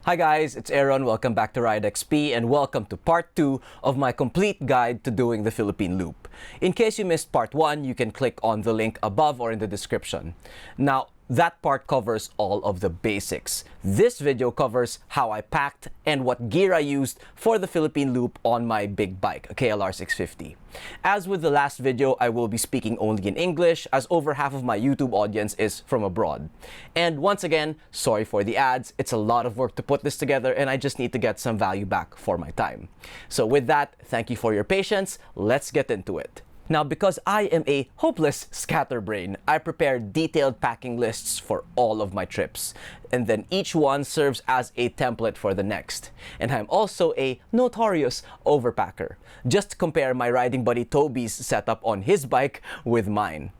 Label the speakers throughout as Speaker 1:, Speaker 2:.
Speaker 1: Hi guys, it's Aaron. Welcome back to Ride XP and welcome to part 2 of my complete guide to doing the Philippine Loop. In case you missed part 1, you can click on the link above or in the description. Now, that part covers all of the basics. This video covers how I packed and what gear I used for the Philippine Loop on my big bike, a KLR 650. As with the last video, I will be speaking only in English as over half of my YouTube audience is from abroad. And once again, sorry for the ads. It's a lot of work to put this together and I just need to get some value back for my time. So with that, thank you for your patience. Let's get into it. Now, because I am a hopeless scatterbrain, I prepare detailed packing lists for all of my trips. And then each one serves as a template for the next. And I'm also a notorious overpacker. Just compare my riding buddy Toby's setup on his bike with mine.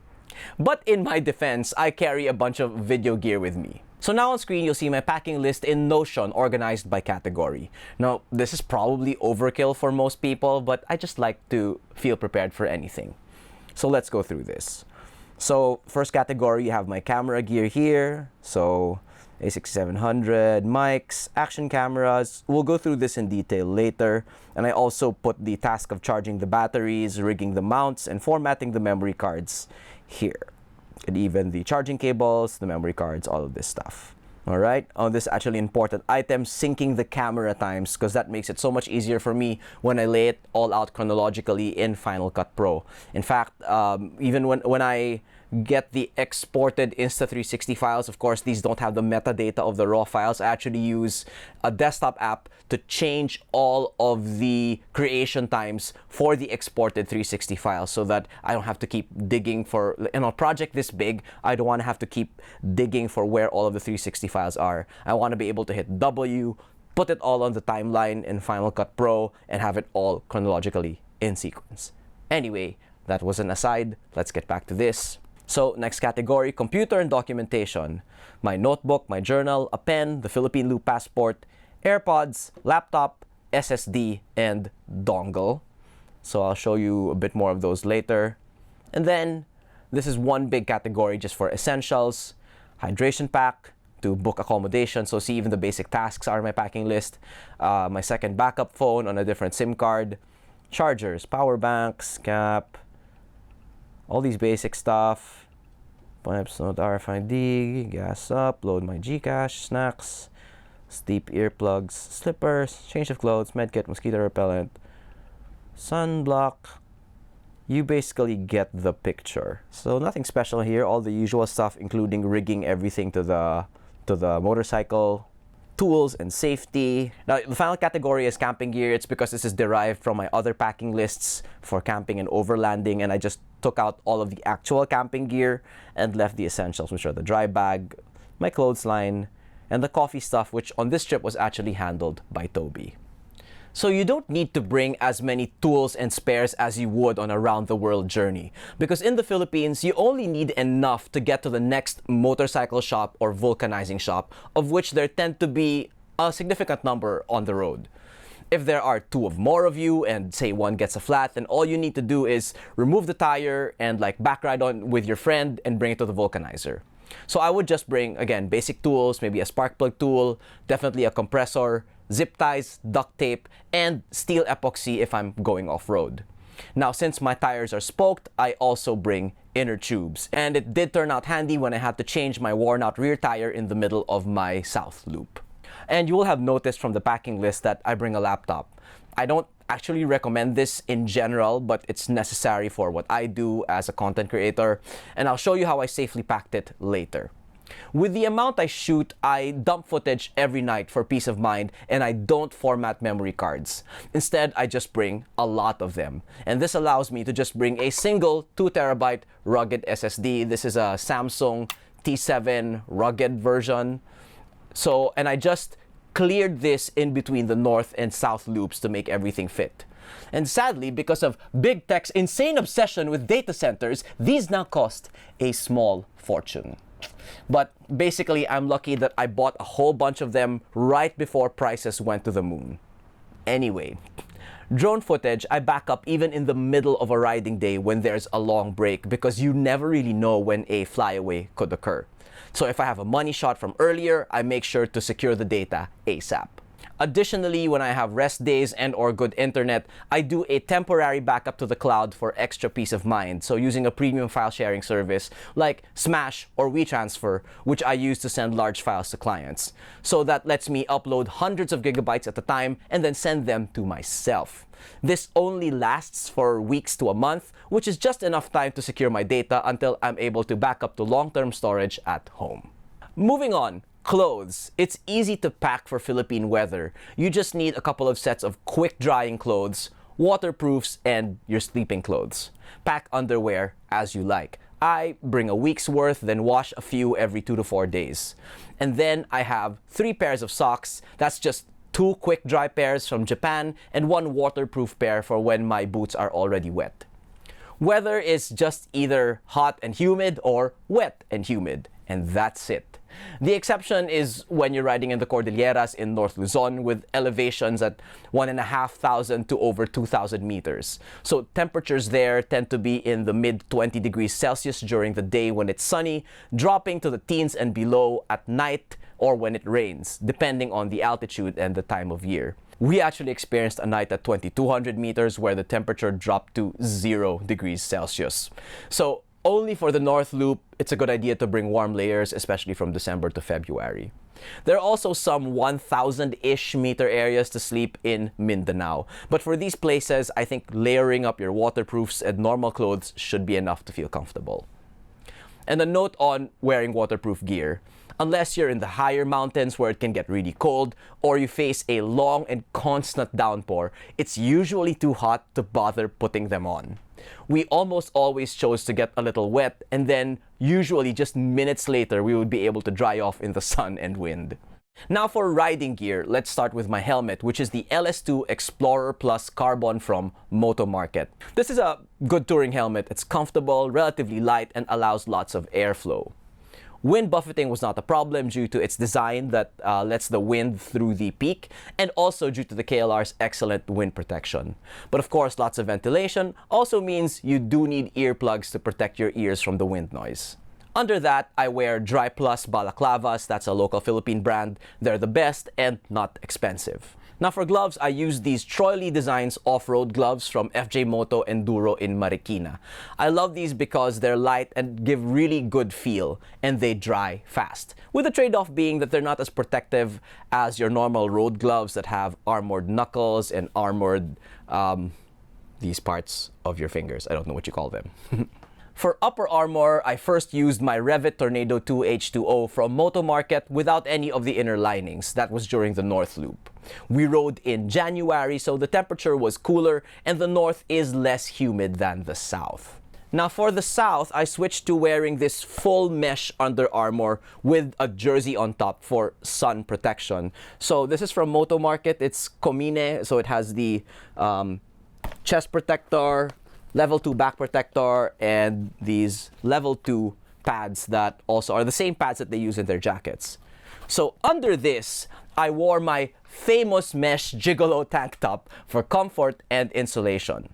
Speaker 1: But in my defense, I carry a bunch of video gear with me. So now on screen, you'll see my packing list in Notion organized by category. Now, this is probably overkill for most people, but I just like to feel prepared for anything. So let's go through this. So first category, you have my camera gear here. So A6700, mics, action cameras. We'll go through this in detail later. And I also put the task of charging the batteries, rigging the mounts, and formatting the memory cards here. And even the charging cables, the memory cards, all of this stuff. All right, on this actually important item, syncing the camera times, because that makes it so much easier for me when I lay it all out chronologically in Final Cut Pro. In fact, even when I get the exported Insta360 files, of course, these don't have the metadata of the raw files. I actually use a desktop app to change all of the creation times for the exported 360 files so that I don't have to keep digging for, in a project this big, I don't want to have to keep digging for where all of the 360 files are. I want to be able to hit W, put it all on the timeline in Final Cut Pro, and have it all chronologically in sequence. Anyway, that was an aside. Let's get back to this. So next category, computer and documentation. My notebook, my journal, a pen, the Philippine Loop passport, AirPods, laptop, SSD, and dongle. So I'll show you a bit more of those later. And then this is one big category just for essentials. Hydration pack to book accommodation. So see, even the basic tasks are in my packing list. My second backup phone on a different SIM card. Chargers, power banks, cap, all these basic stuff. Pipes, note RFID, gas up, load my Gcash, snacks, steep earplugs, slippers, change of clothes, medkit, mosquito repellent, sunblock. You basically get the picture. So nothing special here, all the usual stuff, including rigging everything to the motorcycle, tools and safety. Now, the final category is camping gear. It's because this is derived from my other packing lists for camping and overlanding, and I just took out all of the actual camping gear and left the essentials, which are the dry bag, my clothesline, and the coffee stuff, which on this trip was actually handled by Toby. So you don't need to bring as many tools and spares as you would on a round-the-world journey, because in the Philippines, you only need enough to get to the next motorcycle shop or vulcanizing shop, of which there tend to be a significant number on the road. If there are two or more of you and say one gets a flat, then all you need to do is remove the tire and back ride on with your friend and bring it to the vulcanizer. So I would just bring, again, basic tools, maybe a spark plug tool, definitely a compressor, zip ties, duct tape, and steel epoxy if I'm going off-road. Now, since my tires are spoked, I also bring inner tubes. And it did turn out handy when I had to change my worn-out rear tire in the middle of my south loop. And you will have noticed from the packing list that I bring a laptop. I don't actually recommend this in general, but it's necessary for what I do as a content creator. And I'll show you how I safely packed it later. With the amount I shoot, I dump footage every night for peace of mind, and I don't format memory cards. Instead, I just bring a lot of them. And this allows me to just bring a single 2TB rugged SSD. This is a Samsung T7 rugged version. So, and I just cleared this in between the north and south loops to make everything fit. And sadly, because of Big Tech's insane obsession with data centers, these now cost a small fortune. But basically, I'm lucky that I bought a whole bunch of them right before prices went to the moon. Anyway, drone footage, I back up even in the middle of a riding day when there's a long break, because you never really know when a flyaway could occur. So if I have a money shot from earlier, I make sure to secure the data ASAP. Additionally, when I have rest days and or good internet, I do a temporary backup to the cloud for extra peace of mind. So using a premium file sharing service like Smash or WeTransfer, which I use to send large files to clients. So that lets me upload hundreds of gigabytes at a time and then send them to myself. This only lasts for weeks to a month, which is just enough time to secure my data until I'm able to back up to long-term storage at home. Moving on. Clothes. It's easy to pack for Philippine weather. You just need a couple of sets of quick drying clothes, waterproofs, and your sleeping clothes. Pack underwear as you like. I bring a week's worth, then wash a few every 2 to 4 days. And then I have 3 pairs of socks. That's just 2 quick dry pairs from Japan and 1 waterproof pair for when my boots are already wet. Weather is just either hot and humid or wet and humid, and that's it. The exception is when you're riding in the Cordilleras in North Luzon with elevations at 1,500 to over 2,000 meters. So temperatures there tend to be in the mid 20 degrees Celsius during the day when it's sunny, dropping to the teens and below at night or when it rains, depending on the altitude and the time of year. We actually experienced a night at 2,200 meters where the temperature dropped to 0 degrees Celsius. So only for the North Loop, it's a good idea to bring warm layers, especially from December to February. There are also some 1,000-ish meter areas to sleep in Mindanao. But for these places, I think layering up your waterproofs and normal clothes should be enough to feel comfortable. And a note on wearing waterproof gear. Unless you're in the higher mountains where it can get really cold, or you face a long and constant downpour, it's usually too hot to bother putting them on. We almost always chose to get a little wet, and then usually just minutes later we would be able to dry off in the sun and wind. Now for riding gear, let's start with my helmet, which is the LS2 Explorer Plus Carbon from Moto Market. This is a good touring helmet. It's comfortable, relatively light, and allows lots of airflow. Wind buffeting was not a problem due to its design that lets the wind through the peak, and also due to the KLR's excellent wind protection. But of course, lots of ventilation also means you do need earplugs to protect your ears from the wind noise. Under that, I wear Dry Plus balaclavas. That's a local Philippine brand. They're the best and not expensive. Now for gloves, I use these Troy Lee Designs off-road gloves from FJ Moto Enduro in Marikina. I love these because they're light and give really good feel, and they dry fast. With the trade-off being that they're not as protective as your normal road gloves that have armored knuckles and armored these parts of your fingers. I don't know what you call them. For upper armor, I first used my Revit Tornado 2 H2O from Moto Market without any of the inner linings. That was during the North Loop. We rode in January, so the temperature was cooler and the north is less humid than the south. Now for the south, I switched to wearing this full mesh Under Armour with a jersey on top for sun protection. So this is from Moto Market. It's Comine, so it has the chest protector, level 2 back protector, and these level 2 pads that also are the same pads that they use in their jackets. So under this, I wore my famous mesh Gigolo tank top for comfort and insulation.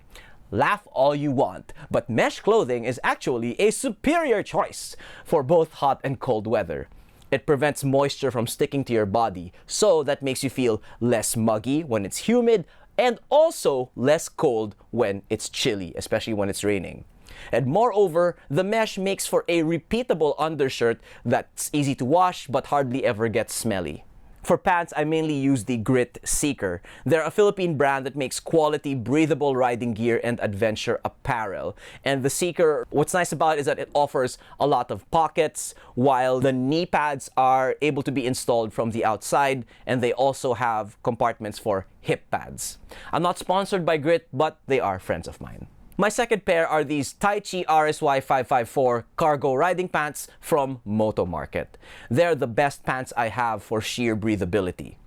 Speaker 1: Laugh all you want, but mesh clothing is actually a superior choice for both hot and cold weather. It prevents moisture from sticking to your body, so that makes you feel less muggy when it's humid, and also less cold when it's chilly, especially when it's raining. And moreover, the mesh makes for a repeatable undershirt that's easy to wash but hardly ever gets smelly. For pants, I mainly use the Grit Seeker. They're a Philippine brand that makes quality, breathable riding gear and adventure apparel. And the Seeker, what's nice about it is that it offers a lot of pockets, while the knee pads are able to be installed from the outside, and they also have compartments for hip pads. I'm not sponsored by Grit, but they are friends of mine. My second pair are these Taichi RSY 554 cargo riding pants from Moto Market. They're the best pants I have for sheer breathability.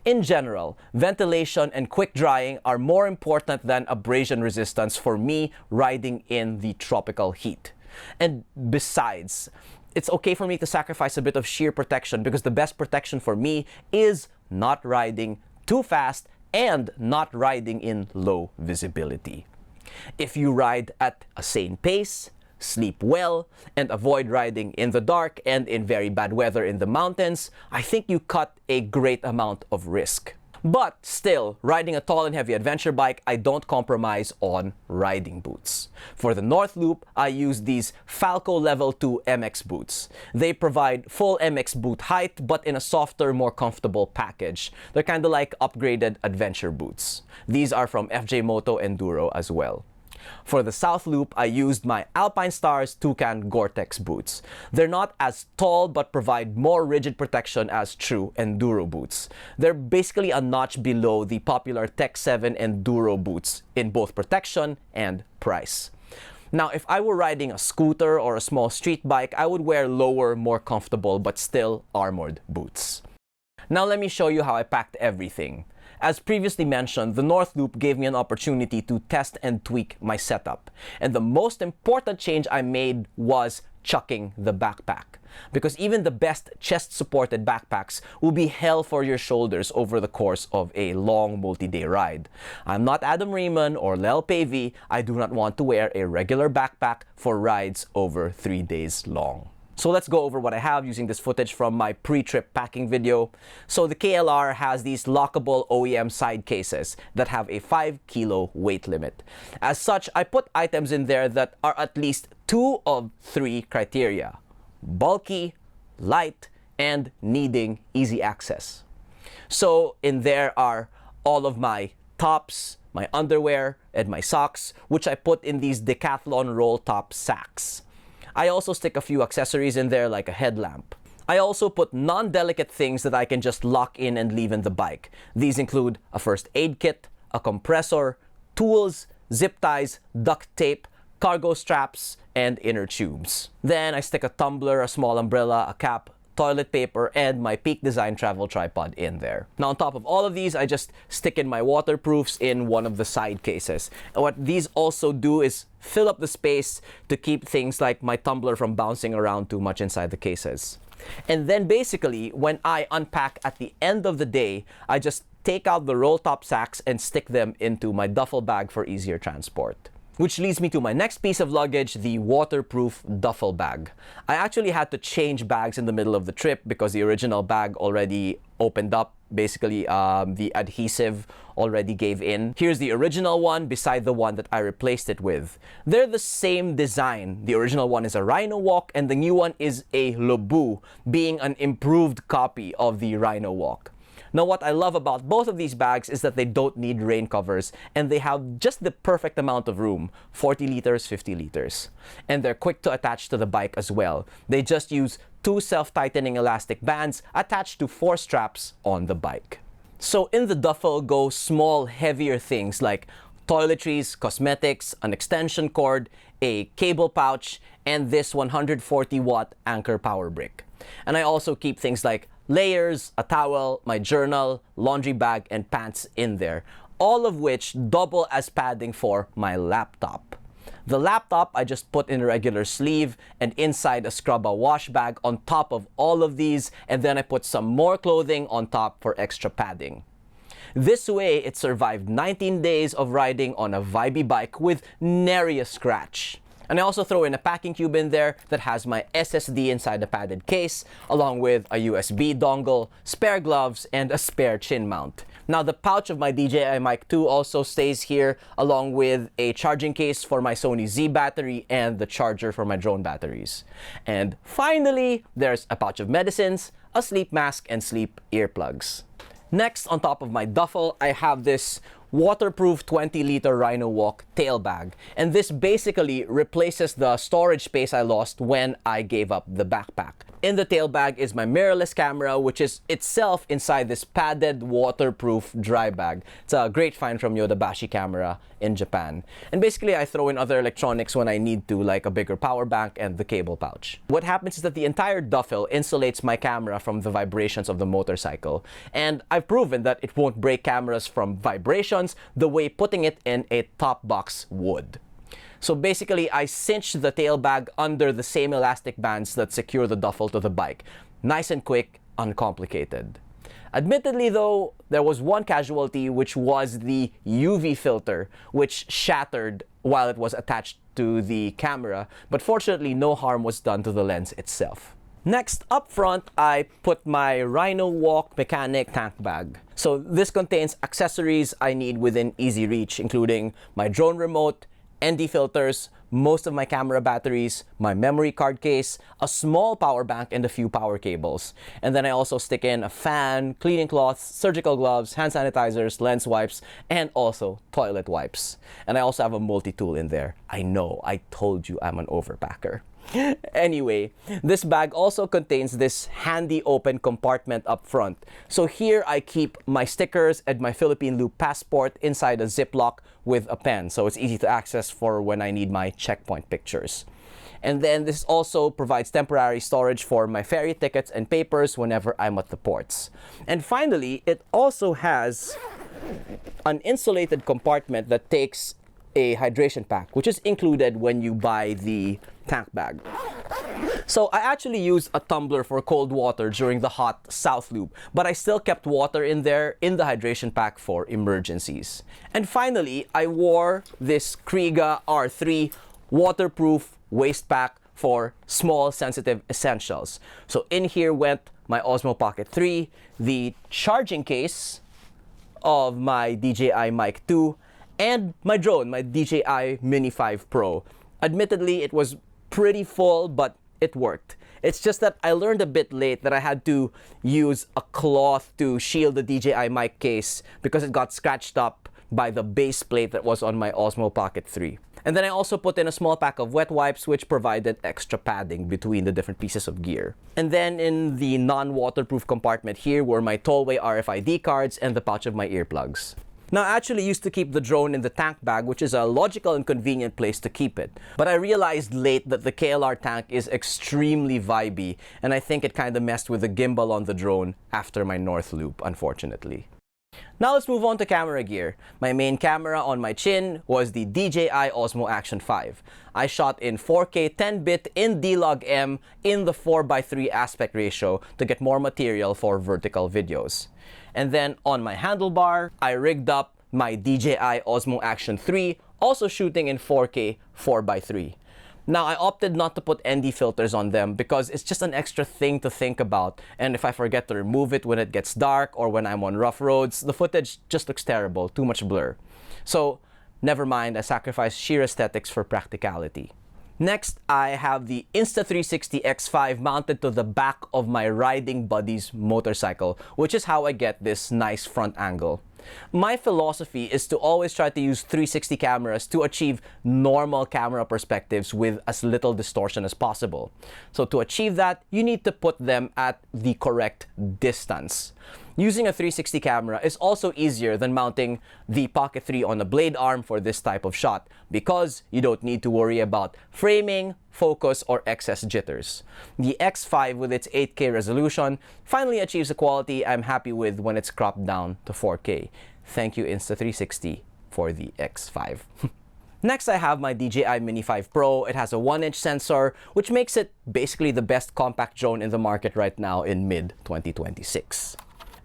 Speaker 1: In general, ventilation and quick drying are more important than abrasion resistance for me riding in the tropical heat. And besides, it's okay for me to sacrifice a bit of sheer protection because the best protection for me is not riding too fast and not riding in low visibility. If you ride at a sane pace, sleep well, and avoid riding in the dark and in very bad weather in the mountains, I think you cut a great amount of risk. But still, riding a tall and heavy adventure bike, I don't compromise on riding boots. For the North Loop, I use these Falco Level 2 MX boots. They provide full MX boot height, but in a softer, more comfortable package. They're kind of like upgraded adventure boots. These are from FJ Moto Enduro as well. For the South Loop, I used my Alpine Stars Toucan Gore-Tex boots. They're not as tall but provide more rigid protection as true enduro boots. They're basically a notch below the popular Tech 7 enduro boots in both protection and price. Now, if I were riding a scooter or a small street bike, I would wear lower, more comfortable but still armored boots. Now let me show you how I packed everything. As previously mentioned, the North Loop gave me an opportunity to test and tweak my setup. And the most important change I made was chucking the backpack. Because even the best chest-supported backpacks will be hell for your shoulders over the course of a long multi-day ride. I'm not Adam Riemann or Lel Pavey. I do not want to wear a regular backpack for rides over 3 days long. So let's go over what I have using this footage from my pre-trip packing video. So the KLR has these lockable OEM side cases that have a 5 kilo weight limit. As such, I put items in there that are at least 2 of 3 criteria: bulky, light, and needing easy access. So in there are all of my tops, my underwear, and my socks, which I put in these Decathlon roll top sacks. I also stick a few accessories in there like a headlamp. I also put non-delicate things that I can just lock in and leave in the bike. These include a first aid kit, a compressor, tools, zip ties, duct tape, cargo straps, and inner tubes. Then I stick a tumbler, a small umbrella, a cap, toilet paper, and my Peak Design travel tripod in there. Now on top of all of these, I just stick in my waterproofs in one of the side cases. And what these also do is fill up the space to keep things like my tumbler from bouncing around too much inside the cases. And then basically, when I unpack at the end of the day, I just take out the roll top sacks and stick them into my duffel bag for easier transport. Which leads me to my next piece of luggage, the waterproof duffel bag. I actually had to change bags in the middle of the trip because the original bag already opened up. Basically, the adhesive already gave in. Here's the original one beside the one that I replaced it with. They're the same design. The original one is a Rhino Walk and the new one is a Lobu, being an improved copy of the Rhino Walk. Now, what I love about both of these bags is that they don't need rain covers and they have just the perfect amount of room, 40 liters, 50 liters. And they're quick to attach to the bike as well. They just use 2 self-tightening elastic bands attached to 4 straps on the bike. So in the duffel go small, heavier things like toiletries, cosmetics, an extension cord, a cable pouch, and this 140-watt Anchor power brick. And I also keep things like layers, a towel, my journal, laundry bag, and pants in there, all of which double as padding for my laptop. The laptop I just put in a regular sleeve and inside a Scrubba wash bag on top of all of these, and then I put some more clothing on top for extra padding. This way, it survived 19 days of riding on a vibey bike with nary a scratch. And I also throw in a packing cube in there that has my SSD inside a padded case, along with a USB dongle, spare gloves, and a spare chin mount. Now the pouch of my DJI Mic 2 also stays here, along with a charging case for my Sony Z battery and the charger for my drone batteries. And finally, there's a pouch of medicines, a sleep mask, and sleep earplugs. Next, on top of my duffel, I have this waterproof 20-liter Rhino Walk tail bag. And this basically replaces the storage space I lost when I gave up the backpack. In the tail bag is my mirrorless camera, which is itself inside this padded waterproof dry bag. It's a great find from Yodobashi Camera in Japan. And basically I throw in other electronics when I need to, like a bigger power bank and the cable pouch. What happens is that the entire duffel insulates my camera from the vibrations of the motorcycle. And I've proven that it won't break cameras from vibrations the way putting it in a top box would. So basically, I cinched the tail bag under the same elastic bands that secure the duffel to the bike. Nice and quick, uncomplicated. Admittedly though, there was one casualty, which was the UV filter, which shattered while it was attached to the camera, but fortunately no harm was done to the lens itself. Next, up front, I put my Rhino Walk Mechanic tank bag. So this contains accessories I need within easy reach, including my drone remote, ND filters, most of my camera batteries, my memory card case, a small power bank, and a few power cables. And then I also stick in a fan, cleaning cloths, surgical gloves, hand sanitizers, lens wipes, and also toilet wipes. And I also have a multi-tool in there. I know, I told you I'm an overpacker. Anyway, this bag also contains this handy open compartment up front. So here I keep my stickers and my Philippine Loop passport inside a Ziploc with a pen, so it's easy to access for when I need my checkpoint pictures. And then this also provides temporary storage for my ferry tickets and papers whenever I'm at the ports. And finally, it also has an insulated compartment that takes a hydration pack, which is included when you buy the tank bag. So I actually used a tumbler for cold water during the hot South Loop, but I still kept water in there in the hydration pack for emergencies. And finally, I wore this Kriega R3 waterproof waist pack for small sensitive essentials. So in here went my Osmo Pocket 3, the charging case of my DJI Mic 2, and my drone, my DJI Mini 5 Pro. Admittedly, it was pretty full, but it worked. It's just that I learned a bit late that I had to use a cloth to shield the DJI mic case because it got scratched up by the base plate that was on my Osmo Pocket 3. And then I also put in a small pack of wet wipes, which provided extra padding between the different pieces of gear. And then in the non-waterproof compartment here were my Tollway RFID cards and the pouch of my earplugs. Now, I actually used to keep the drone in the tank bag, which is a logical and convenient place to keep it. But I realized late that the KLR tank is extremely vibey, and I think it kind of messed with the gimbal on the drone after my North Loop, unfortunately. Now let's move on to camera gear. My main camera on my chin was the DJI Osmo Action 5. I shot in 4K 10-bit in D-Log-M in the 4:3 aspect ratio to get more material for vertical videos. And then on my handlebar, I rigged up my DJI Osmo Action 3, also shooting in 4K 4:3. Now, I opted not to put ND filters on them because it's just an extra thing to think about, and if I forget to remove it when it gets dark or when I'm on rough roads, the footage just looks terrible, too much blur. So, never mind, I sacrificed sheer aesthetics for practicality. Next, I have the Insta360 X5 mounted to the back of my riding buddy's motorcycle, which is how I get this nice front angle. My philosophy is to always try to use 360 cameras to achieve normal camera perspectives with as little distortion as possible. So to achieve that, you need to put them at the correct distance. Using a 360 camera is also easier than mounting the Pocket 3 on a blade arm for this type of shot because you don't need to worry about framing, focus, or excess jitters. The X5 with its 8K resolution finally achieves a quality I'm happy with when it's cropped down to 4K. Thank you Insta360 for the X5. Next, I have my DJI Mini 5 Pro. It has a 1-inch sensor, which makes it basically the best compact drone in the market right now in mid-2026.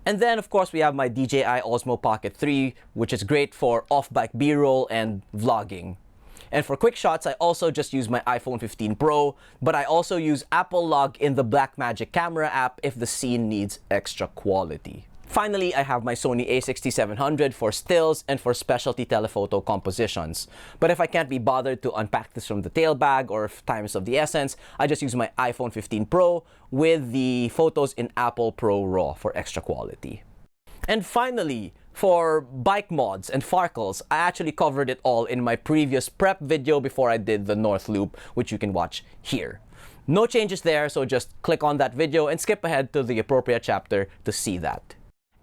Speaker 1: And then, of course, we have my DJI Osmo Pocket 3, which is great for off-bike B-roll and vlogging. And for quick shots, I also just use my iPhone 15 Pro, but I also use Apple Log in the Blackmagic camera app if the scene needs extra quality. Finally, I have my Sony a6700 for stills and for specialty telephoto compositions. But if I can't be bothered to unpack this from the tail bag or if time is of the essence, I just use my iPhone 15 Pro with the photos in Apple Pro RAW for extra quality. And finally, for bike mods and farkles, I actually covered it all in my previous prep video before I did the North Loop, which you can watch here. No changes there, so just click on that video and skip ahead to the appropriate chapter to see that.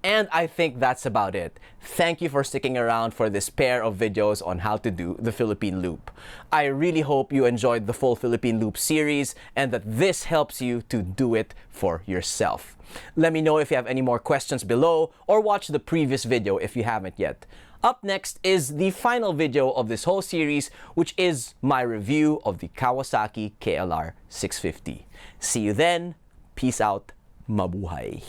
Speaker 1: And I think that's about it. Thank you for sticking around for this pair of videos on how to do the Philippine Loop. I really hope you enjoyed the full Philippine Loop series and that this helps you to do it for yourself. Let me know if you have any more questions below or watch the previous video if you haven't yet. Up next is the final video of this whole series, which is my review of the Kawasaki KLR 650. See you then. Peace out. Mabuhay.